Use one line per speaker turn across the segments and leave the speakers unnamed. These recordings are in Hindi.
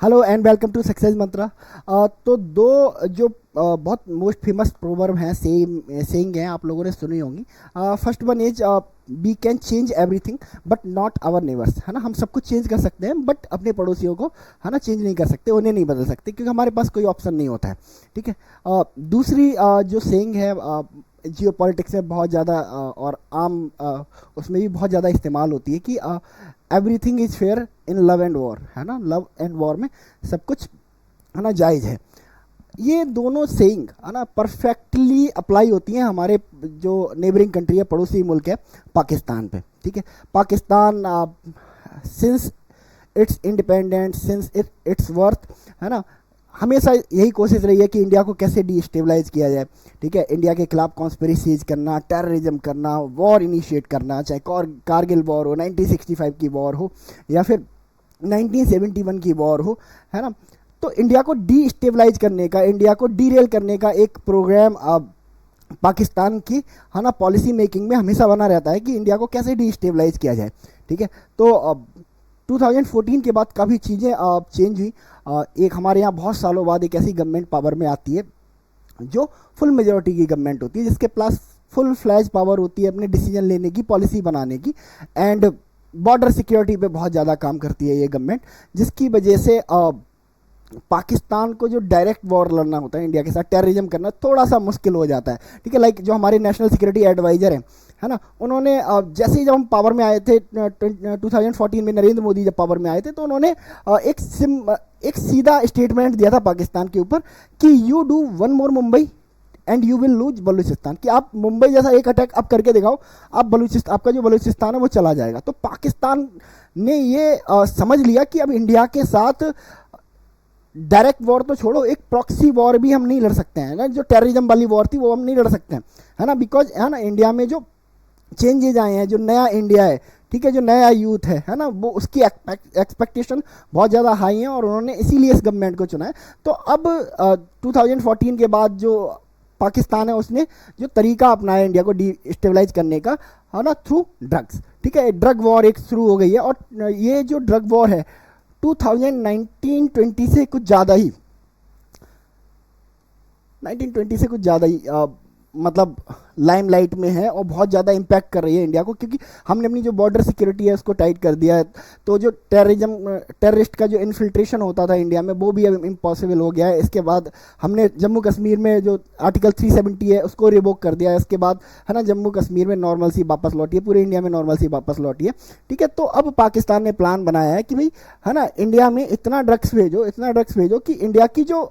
Hello and welcome to success mantra. तो दो जो बहुत मोस्ट फेमस प्रोवर्ब हैं, सेइंग हैं, आप लोगों ने सुनी होंगी। First one is we can change everything but not our neighbours, है ना। हम सब कुछ चेंज कर सकते हैं बट अपने पड़ोसियों को, है ना, चेंज नहीं कर सकते, उन्हें नहीं बदल सकते क्योंकि हमारे पास कोई ऑप्शन नहीं होता है। ठीक है। दूसरी जो सेइंग है, जियो पॉलिटिक्स में बहुत ज़्यादा और आम उसमें भी बहुत ज़्यादा इस्तेमाल होती है कि everything is fair in love and war, है ना। लव एंड वॉर में सब कुछ, है ना, जायज़ है। ये दोनों सेइंग, है ना, परफेक्टली अप्लाई होती हैं हमारे जो नेबरिंग कंट्री है, पड़ोसी मुल्क है, पाकिस्तान पे। ठीक है। Pakistan since it's independence, since it's worth, है ना, हमेशा यही कोशिश रही है कि इंडिया को कैसे डिस्टेबलाइज किया जाए। ठीक है। इंडिया के खिलाफ कॉन्स्पिरेसीज करना, टेररिज्म करना, वॉर इनिशिएट करना, चाहे कारगिल वॉर हो, 1965 की वॉर हो, या फिर 1971 की वॉर हो, है ना। तो इंडिया को डिस्टेबलाइज करने का, इंडिया को डीरेल करने का एक प्रोग्राम पाकिस्तान की, है ना, पॉलिसी मेकिंग में हमेशा बना रहता है कि इंडिया को कैसे डिस्टेबलाइज किया जाए। ठीक है। तो 2014 के बाद काफ़ी चीज़ें चेंज हुई। एक हमारे यहाँ बहुत सालों बाद एक ऐसी गवर्नमेंट पावर में आती है जो फुल मेजोरिटी की गवर्नमेंट होती है, जिसके पास फुल फ्लैज पावर होती है अपने डिसीजन लेने की, पॉलिसी बनाने की, एंड बॉर्डर सिक्योरिटी पे बहुत ज़्यादा काम करती है ये गवर्नमेंट, जिसकी वजह से पाकिस्तान को जो डायरेक्ट वॉर लड़ना होता है इंडिया के साथ, टेररिज्म करना थोड़ा सा मुश्किल हो जाता है। ठीक है। लाइक जो हमारे नेशनल सिक्योरिटी एडवाइज़र हैं, है ना, उन्होंने जैसे ही जब हम पावर में आए थे 2014 में, नरेंद्र मोदी जब पावर में आए थे, तो उन्होंने एक सीधा स्टेटमेंट दिया था पाकिस्तान के ऊपर कि you do one more Mumbai and you will lose Balochistan, कि आप मुंबई जैसा एक अटैक आप करके दिखाओ, आप बलूचिस्तान, आपका जो बलूचिस्तान है वो चला जाएगा। तो पाकिस्तान ने ये समझ लिया कि अब इंडिया के साथ डायरेक्ट वॉर तो छोड़ो, एक प्रॉक्सी वॉर भी हम नहीं लड़ सकते हैं ना। जो टेररिज्म वाली वॉर थी वो हम नहीं लड़ सकते हैं, है ना, बिकॉज, है ना, इंडिया में जो चेंजेज आए हैं, जो नया इंडिया है, ठीक है, जो नया यूथ है ना, वो उसकी एक्सपेक्टेशन बहुत ज़्यादा हाई है और उन्होंने इसीलिए इस गवर्नमेंट को चुना है। तो अब 2014 के बाद जो पाकिस्तान है उसने जो तरीका अपनाया इंडिया को डिस्टेबलाइज करने का, है ना, थ्रू ड्रग्स। ठीक है। ड्रग वॉर एक शुरू हो गई है और ये जो ड्रग वॉर है 2019-20 से कुछ ज़्यादा ही, 1920 से कुछ ज़्यादा ही मतलब लाइमलाइट में है और बहुत ज़्यादा इम्पैक्ट कर रही है इंडिया को, क्योंकि हमने अपनी जो बॉर्डर सिक्योरिटी है उसको टाइट कर दिया है। तो जो टेररिस्ट का जो इन्फिल्ट्रेशन होता था इंडिया में वो भी अब इम्पॉसिबल हो गया है। इसके बाद हमने जम्मू कश्मीर में जो आर्टिकल 370 है उसको रिवोक कर दिया है। इसके बाद, है ना, जम्मू कश्मीर में नॉर्मल सी वापस लौटी है, पूरे इंडिया में नॉर्मल सी वापस लौटी है। ठीक है। तो अब पाकिस्तान ने प्लान बनाया है कि भाई, है ना, इंडिया में इतना ड्रग्स भेजो, इतना ड्रग्स भेजो कि इंडिया की जो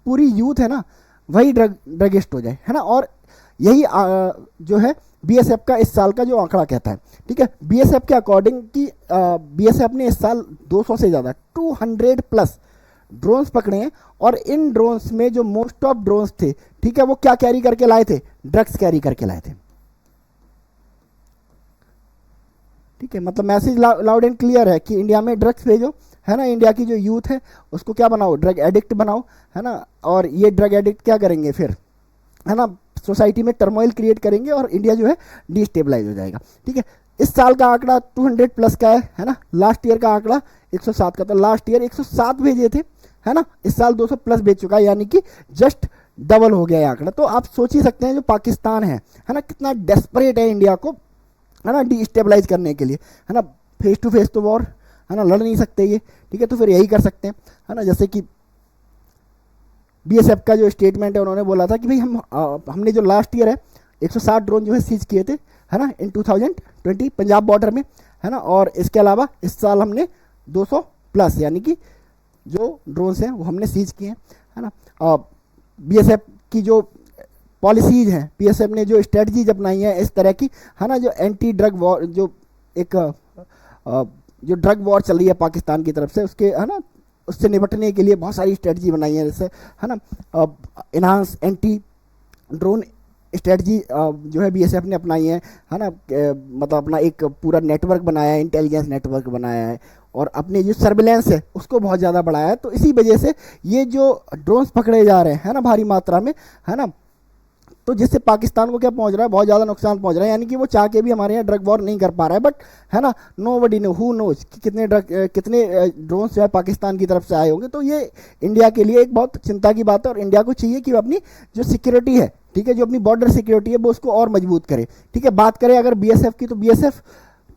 पूरी यूथ है ना वही ड्रगिस्ट हो जाए, है ना। और यही जो है बीएसएफ का इस साल का जो आंकड़ा कहता है। ठीक है। बीएसएफ के अकॉर्डिंग कि बीएसएफ ने इस साल 200 से ज़्यादा 200 प्लस ड्रोन्स पकड़े हैं और इन ड्रोन्स में जो मोस्ट ऑफ ड्रोन्स थे, ठीक है, वो क्या कैरी करके लाए थे? ड्रग्स कैरी करके लाए थे। ठीक है। मतलब मैसेज लाउड एंड क्लियर है कि इंडिया में ड्रग्स भेजो, है ना, इंडिया की जो यूथ है उसको क्या बनाओ? ड्रग एडिक्ट बनाओ, है ना। और ये ड्रग एडिक्ट क्या करेंगे फिर, है ना, सोसाइटी में टर्मोइल क्रिएट करेंगे और इंडिया जो है डिस्टेबलाइज हो जाएगा। ठीक है। इस साल का आंकड़ा 200 प्लस का है ना। लास्ट ईयर का आंकड़ा 107 का था। लास्ट ईयर 107 भेजे थे, है ना। इस साल 200 प्लस भेज चुका है, यानी कि जस्ट डबल हो गया है आंकड़ा। तो आप सोच ही सकते हैं जो पाकिस्तान है ना, कितना डेस्परेट है इंडिया को, है ना, डिस्टेबलाइज करने के लिए, है ना। फेस टू फेस तो वॉर, है ना, लड़ नहीं सकते ये। ठीक है। तो फिर यही कर सकते हैं, है ना। जैसे कि बीएसएफ का जो स्टेटमेंट है, उन्होंने बोला था कि भाई हमने जो लास्ट ईयर है 160 ड्रोन जो है सीज किए थे, है ना, इन 2020 पंजाब बॉर्डर में, है ना। और इसके अलावा इस साल हमने 200 प्लस यानी कि जो ड्रोन्स हैं वो हमने सीज किए हैं, है ना। बीएसएफ की जो पॉलिसीज हैं, बीएसएफ ने जो स्ट्रेटजीज अपनाई हैं इस तरह की, है ना, जो एंटी ड्रग वॉर, जो एक जो ड्रग वॉर चल रही है पाकिस्तान की तरफ से, उसके, है ना, उससे निपटने के लिए बहुत सारी स्ट्रेटजी बनाई है, जैसे, है ना, इनहांस एंटी ड्रोन स्ट्रेटजी जो है बीएसएफ ने अपनाई है ना। मतलब अपना एक पूरा नेटवर्क बनाया है, इंटेलिजेंस नेटवर्क बनाया है और अपनी जो सर्विलेंस है उसको बहुत ज़्यादा बढ़ाया है। तो इसी वजह से ये जो ड्रोन्स पकड़े जा रहे हैं, है ना, भारी मात्रा में, है ना, तो जिससे पाकिस्तान को क्या पहुंच रहा है, बहुत ज़्यादा नुकसान पहुंच रहा है, यानी कि वो चाह के भी हमारे यहाँ ड्रग वॉर नहीं कर पा रहा है, बट है ना, nobody no who knows कि कितने ड्रोन जो है पाकिस्तान की तरफ से आए होंगे। तो ये इंडिया के लिए एक बहुत चिंता की बात है, और इंडिया को चाहिए कि अपनी जो सिक्योरिटी है, ठीक है, जो अपनी बॉर्डर सिक्योरिटी है वो उसको और मजबूत करे। ठीक है, बात करें अगर बीएसएफ की, तो बीएसएफ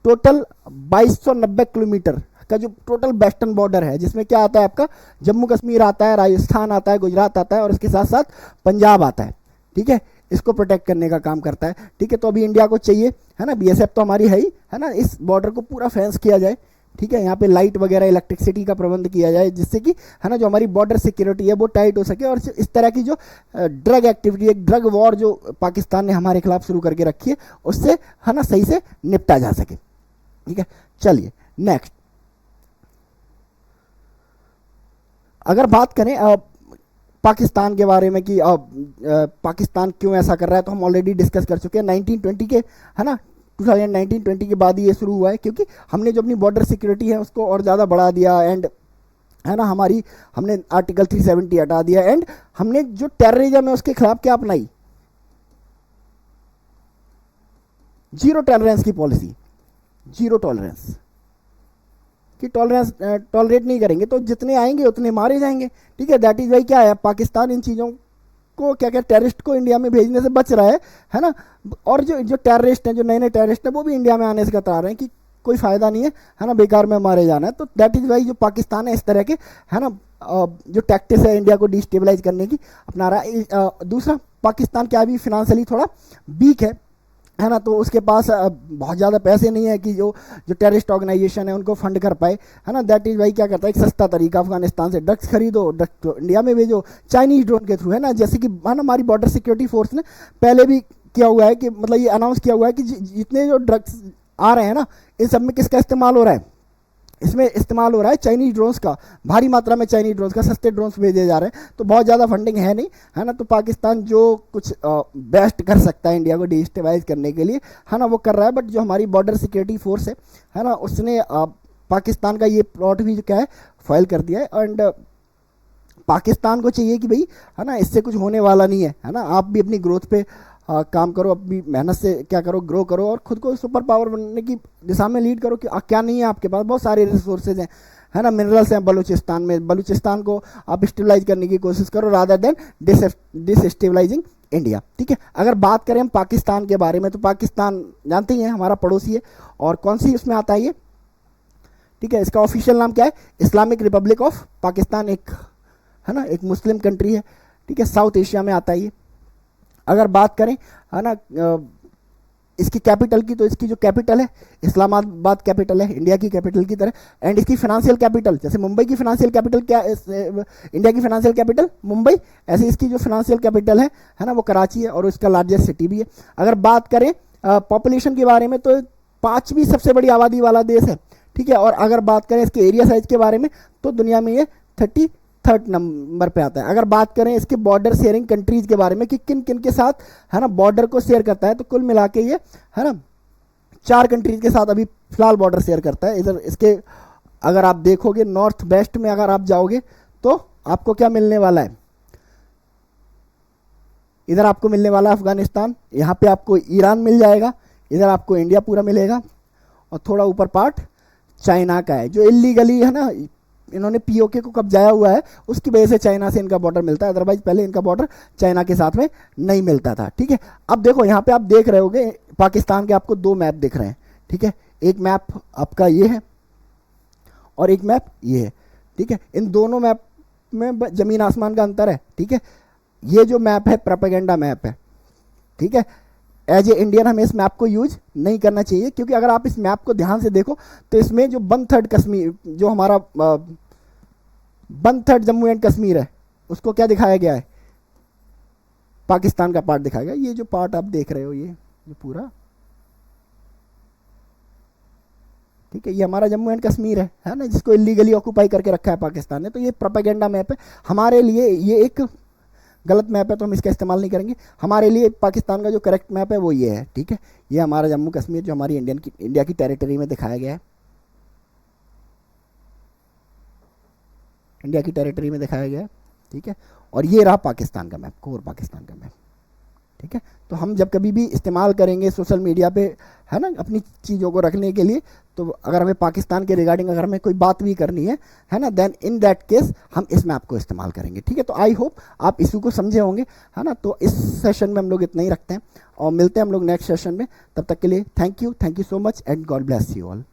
टोटल 2290 किलोमीटर का जो टोटल वेस्टर्न बॉर्डर है, जिसमें क्या आता है आपका, जम्मू कश्मीर आता है, राजस्थान आता है, गुजरात आता है, और इसके साथ साथ पंजाब आता है। ठीक है, इसको प्रोटेक्ट करने का काम करता है। ठीक है, तो अभी इंडिया को चाहिए, है ना, बीएसएफ तो हमारी है ही, है ना, इस बॉर्डर को पूरा फेंस किया जाए। ठीक है, यहाँ पे लाइट वगैरह इलेक्ट्रिसिटी का प्रबंध किया जाए, जिससे कि है ना जो हमारी बॉर्डर सिक्योरिटी है वो टाइट हो सके, और इस तरह की जो ड्रग एक्टिविटी, एक ड्रग वॉर जो पाकिस्तान ने हमारे खिलाफ शुरू करके रखी है, उससे है ना सही से निपटा जा सके। ठीक है, चलिए नेक्स्ट अगर बात करें पाकिस्तान के बारे में कि पाकिस्तान क्यों ऐसा कर रहा है, तो हम ऑलरेडी डिस्कस कर चुके हैं 1920 के, है ना, 2019-20 के बाद ही ये शुरू हुआ है, क्योंकि हमने जो अपनी बॉर्डर सिक्योरिटी है उसको और ज़्यादा बढ़ा दिया, एंड है ना हमने आर्टिकल 370 हटा दिया, एंड हमने जो टेररिज्म है उसके खिलाफ क्या अपनाई, जीरो टॉलरेंस की पॉलिसी, जीरो टॉलरेंस कि टॉलरेट नहीं करेंगे, तो जितने आएंगे उतने मारे जाएंगे। ठीक है, दैट इज वाई क्या है, पाकिस्तान इन चीज़ों को क्या क्या टेररिस्ट को इंडिया में भेजने से बच रहा है ना, और जो जो टेररिस्ट हैं, जो नए नए टेररिस्ट हैं, वो भी इंडिया में आने से कतरा रहे हैं कि कोई फ़ायदा नहीं है ना, बेकार में मारे जाना है। तो दैट इज़ वाई जो पाकिस्तान है इस तरह के, है ना, जो टैक्टिस है इंडिया को डिस्टेबलाइज करने की अपना रहा है। दूसरा, पाकिस्तान क्या अभी फिनेंशियली थोड़ा वीक है ना, तो उसके पास बहुत ज़्यादा पैसे नहीं है कि जो जो टेररिस्ट ऑर्गेनाइजेशन है उनको फंड कर पाए, है ना। दैट इज भाई क्या करता है, एक सस्ता तरीका, अफगानिस्तान से ड्रग्स खरीदो, ड्रग्स तो इंडिया में भेजो चाइनीज ड्रोन के थ्रू, है ना, जैसे कि है ना हमारी बॉर्डर सिक्योरिटी फोर्स ने पहले भी किया हुआ है कि मतलब ये अनाउंस किया हुआ है कि जितने जो ड्रग्स आ रहे हैं ना, इन सब में किसका इस्तेमाल हो रहा है, इसमें इस्तेमाल हो रहा है चाइनीज ड्रोन्स का, भारी मात्रा में चाइनीज ड्रोन्स का, सस्ते ड्रोन्स भेजे जा रहे हैं, तो बहुत ज़्यादा फंडिंग है नहीं, है ना। तो पाकिस्तान जो कुछ बेस्ट कर सकता है इंडिया को डिस्टेबलाइज करने के लिए, है ना, वो कर रहा है। बट जो हमारी बॉर्डर सिक्योरिटी फोर्स है ना, उसने पाकिस्तान का ये प्लॉट भी जो क्या है फाइल कर दिया है, एंड पाकिस्तान को चाहिए कि भाई है ना इससे कुछ होने वाला नहीं है ना, आप भी अपनी ग्रोथ पे काम करो, अपनी मेहनत से क्या करो, ग्रो करो, और खुद को सुपर पावर बनने की दिशा में लीड करो कि क्या नहीं है आपके पास, बहुत सारे रिसोर्सेज हैं, है ना, मिनरल्स हैं बलूचिस्तान में, बलूचिस्तान को आप स्टेबलाइज करने की कोशिश करो रादर देन डिसस्टेबलाइजिंग इंडिया। ठीक है, अगर बात करें हम पाकिस्तान के बारे में, तो पाकिस्तान जानते ही हैं हमारा पड़ोसी है, और कौन सी उसमें आता है ये, ठीक है, इसका ऑफिशियल नाम क्या है, इस्लामिक रिपब्लिक ऑफ पाकिस्तान, एक है ना एक मुस्लिम कंट्री है। ठीक है, साउथ एशिया में आता है ये। अगर बात करें है ना इसकी कैपिटल की, तो इसकी जो कैपिटल है इस्लामाबाद कैपिटल है, इंडिया की कैपिटल की तरह, एंड इसकी फाइनेंशियल कैपिटल, जैसे मुंबई की फाइनेंशियल कैपिटल क्या, इंडिया की फाइनेंशियल कैपिटल मुंबई, ऐसे इसकी जो फाइनेंशियल कैपिटल है ना वो कराची है, और उसका लार्जेस्ट सिटी भी है। अगर बात करें पॉपुलेशन के बारे में, तो 5वीं सबसे बड़ी आबादी वाला देश है। ठीक है, और अगर बात करें इसके एरिया साइज के बारे में, तो दुनिया में ये 33rd नंबर पे आता है। अगर बात करें इसके बॉर्डर शेयरिंग कंट्रीज के बारे में कि किन किन के साथ है ना बॉर्डर को शेयर करता है, तो कुल मिला के ये है ना 4 कंट्रीज के साथ अभी फिलहाल बॉर्डर शेयर करता है। इधर इसके अगर आप देखोगे नॉर्थ वेस्ट में अगर आप जाओगे, तो आपको क्या मिलने वाला है, इधर आपको मिलने वाला है अफगानिस्तान, यहाँ पे आपको ईरान मिल जाएगा, इधर आपको इंडिया पूरा मिलेगा, और थोड़ा ऊपर पार्ट चाइना का है, जो इलीगली है ना इन्होंने पीओके को कब्जाया हुआ है, उसकी वजह से चाइना से इनका बॉर्डर मिलता है, अदरवाइज पहले इनका बॉर्डर चाइना के साथ में नहीं मिलता था। ठीक है, अब देखो यहाँ पे आप देख रहे होगे पाकिस्तान के आपको 2 मैप दिख रहे हैं। ठीक है, एक मैप आपका ये है और एक मैप ये है। ठीक है, इन दोनों मैप में जमीन आसमान का अंतर है। ठीक है, ये जो मैप है प्रोपेगेंडा मैप है। ठीक है, एज ए इंडियन हमें इस मैप को यूज नहीं करना चाहिए, क्योंकि अगर आप इस मैप को ध्यान से देखो तो इसमें जो 1/3 कश्मीर, जो हमारा 1/3 जम्मू एंड कश्मीर है, उसको क्या दिखाया गया है, पाकिस्तान का पार्ट दिखाया गया। ये जो पार्ट आप देख रहे हो ये पूरा, ठीक है, ये हमारा जम्मू एंड कश्मीर है ना, जिसको इलीगली ऑक्यूपाई करके रखा है पाकिस्तान ने। तो ये प्रोपेगेंडा मैप है हमारे लिए, ये एक गलत मैप है, तो हम इसका इस्तेमाल नहीं करेंगे। हमारे लिए पाकिस्तान का जो करेक्ट मैप है वो ये है। ठीक है, ये हमारा जम्मू कश्मीर जो हमारी इंडिया की टेरिटरी में दिखाया गया है, इंडिया की टेरिटरी में दिखाया गया है। ठीक है, और ये रहा पाकिस्तान का मैप, कोर पाकिस्तान का मैप। ठीक है। तो हम जब कभी भी इस्तेमाल करेंगे सोशल मीडिया पे, है ना, अपनी चीज़ों को रखने के लिए, तो अगर हमें पाकिस्तान के रिगार्डिंग अगर हमें कोई बात भी करनी है ना, देन इन दैट केस हम इस मैप को इस्तेमाल करेंगे, ठीक है। तो आई होप आप इशू को समझे होंगे, है ना। तो इस सेशन में हम लोग इतना ही रखते हैं और मिलते हैं हम लोग नेक्स्ट सेशन में। तब तक के लिए thank you so much and God bless you all.